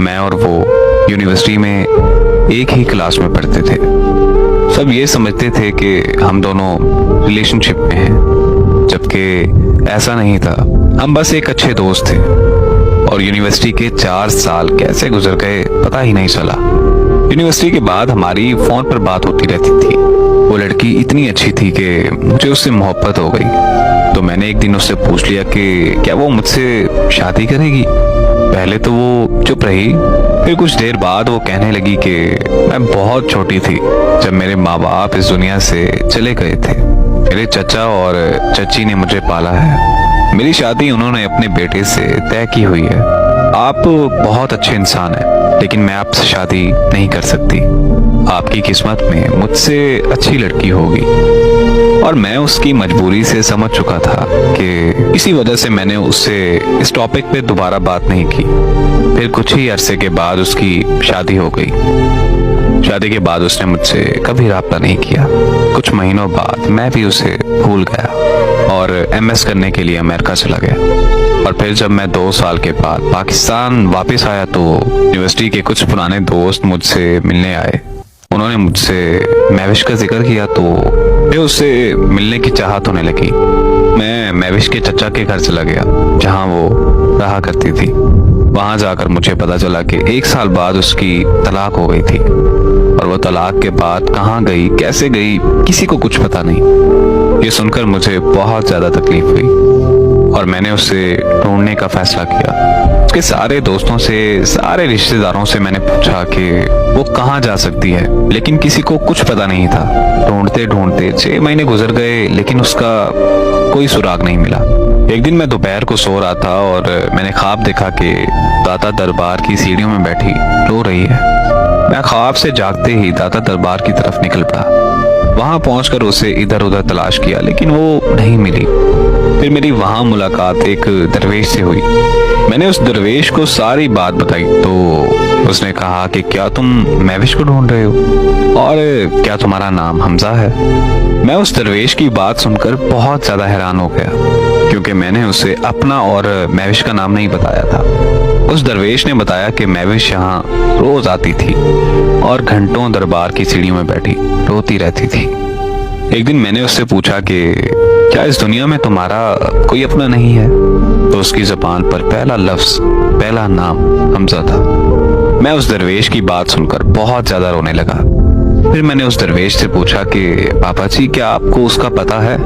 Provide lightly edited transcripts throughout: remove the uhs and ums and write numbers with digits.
मैं और वो यूनिवर्सिटी में एक ही क्लास में पढ़ते थे। सब ये समझते थे कि हम दोनों रिलेशनशिप में हैं, जबकि ऐसा नहीं था। हम बस एक अच्छे दोस्त थे और यूनिवर्सिटी के 4 साल कैसे गुजर गए पता ही नहीं चला। यूनिवर्सिटी के बाद हमारी फोन पर बात होती रहती थी। वो लड़की इतनी अच्छी थी कि मुझे उससे मोहब्बत हो गई। तो मैंने एक दिन उससे पूछ लिया कि क्या वो मुझसे शादी करेगी। पहले तो वो चुप रही, फिर कुछ देर बाद वो कहने लगी कि मैं बहुत छोटी थी जब मेरे माँ बाप इस दुनिया से चले गए थे। मेरे चचा और चची ने मुझे पाला है। मेरी शादी उन्होंने अपने बेटे से तय की हुई है। आप बहुत अच्छे इंसान हैं, लेकिन मैं आपसे शादी नहीं कर सकती। आपकी किस्मत में मुझसे अच्छी लड़की होगी। और मैं उसकी मजबूरी से समझ चुका था कि इसी वजह से मैंने उससे इस टॉपिक पे दोबारा बात नहीं की। फिर कुछ ही अरसे के बाद उसकी शादी हो गई। शादी के बाद उसने मुझसे कभी राब्ता नहीं किया। कुछ महीनों बाद मैं भी उसे भूल गया और एमएस करने के लिए अमेरिका चला गया। और फिर जब मैं 2 साल के बाद पाकिस्तान वापस आया तो यूनिवर्सिटी के कुछ पुराने दोस्त मुझसे मिलने आए। उन्होंने मुझसे महविश का जिक्र किया तो फिर उससे मिलने की चाहत होने लगी। मैं महविश के चचा के घर चला गया जहां वो रहा करती थी। वहां जाकर मुझे पता चला कि 1 साल बाद उसकी तलाक हो गई थी और वो तलाक के बाद कहाँ गई, कैसे गई, किसी को कुछ पता नहीं। ये सुनकर मुझे बहुत ज्यादा तकलीफ हुई और मैंने उसे ढूंढने का फैसला किया। उसके सारे दोस्तों से, सारे रिश्तेदारों से मैंने पूछा कि वो कहाँ जा सकती है, लेकिन किसी को कुछ पता नहीं था। ढूंढते ढूंढते 6 महीने गुजर गए, लेकिन उसका कोई सुराग नहीं मिला। एक दिन मैं दोपहर को सो रहा था और मैंने ख्वाब देखा कि दाता दरबार की सीढ़ियों में बैठी रो रही है। मैं ख्वाब से जागते ही दाता दरबार की तरफ निकल पड़ा। वहां पहुंचकर उसे इधर उधर तलाश किया, लेकिन वो नहीं मिली। फिर मेरी वहां मुलाकात एक दरवेश से हुई। मैंने उस दरवेश को सारी बात बताई तो उसने कहा कि क्या तुम महविश को ढूंढ रहे हो और क्या तुम्हारा नाम हमजा है। मैं उस दरवेश की बात सुनकर बहुत ज्यादा हैरान हो गया, क्योंकि मैंने उसे अपना और महविश का नाम नहीं बताया था। उस दरवेश ने बताया कि महविश यहाँ रोज आती थी और घंटों दरबार की सीढ़ियों में बैठी रोती रहती थी। एक दिन मैंने उससे पूछा कि क्या इस दुनिया में तुम्हारा कोई अपना नहीं है, तो उसकी जुबान पर पहला लफ्ज, पहला नाम हमजा था। मैं उस दरवेश की बात सुनकर बहुत ज्यादा रोने लगा। फिर मैंने उस दरवेश से पूछा कि बाबा जी क्या आपको उसका पता है।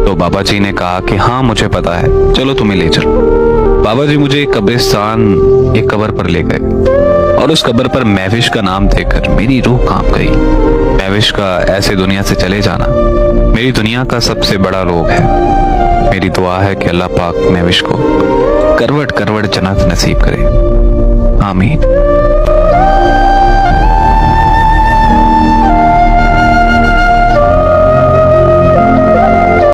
तो बाबा जी ने कहा कि हाँ मुझे पता है, चलो तुम्हें ले चलो। बाबा जी मुझे कब्रिस्तान, एक कब्र पर ले गए और उस कब्र पर महविश का नाम देखकर मेरी रूह कांप गई। महविश का ऐसे दुनिया से चले जाना मेरी दुनिया का सबसे बड़ा रोग है। मेरी दुआ है कि अल्लाह पाक महविश को करवट करवट जन्नत नसीब करे। आमीन।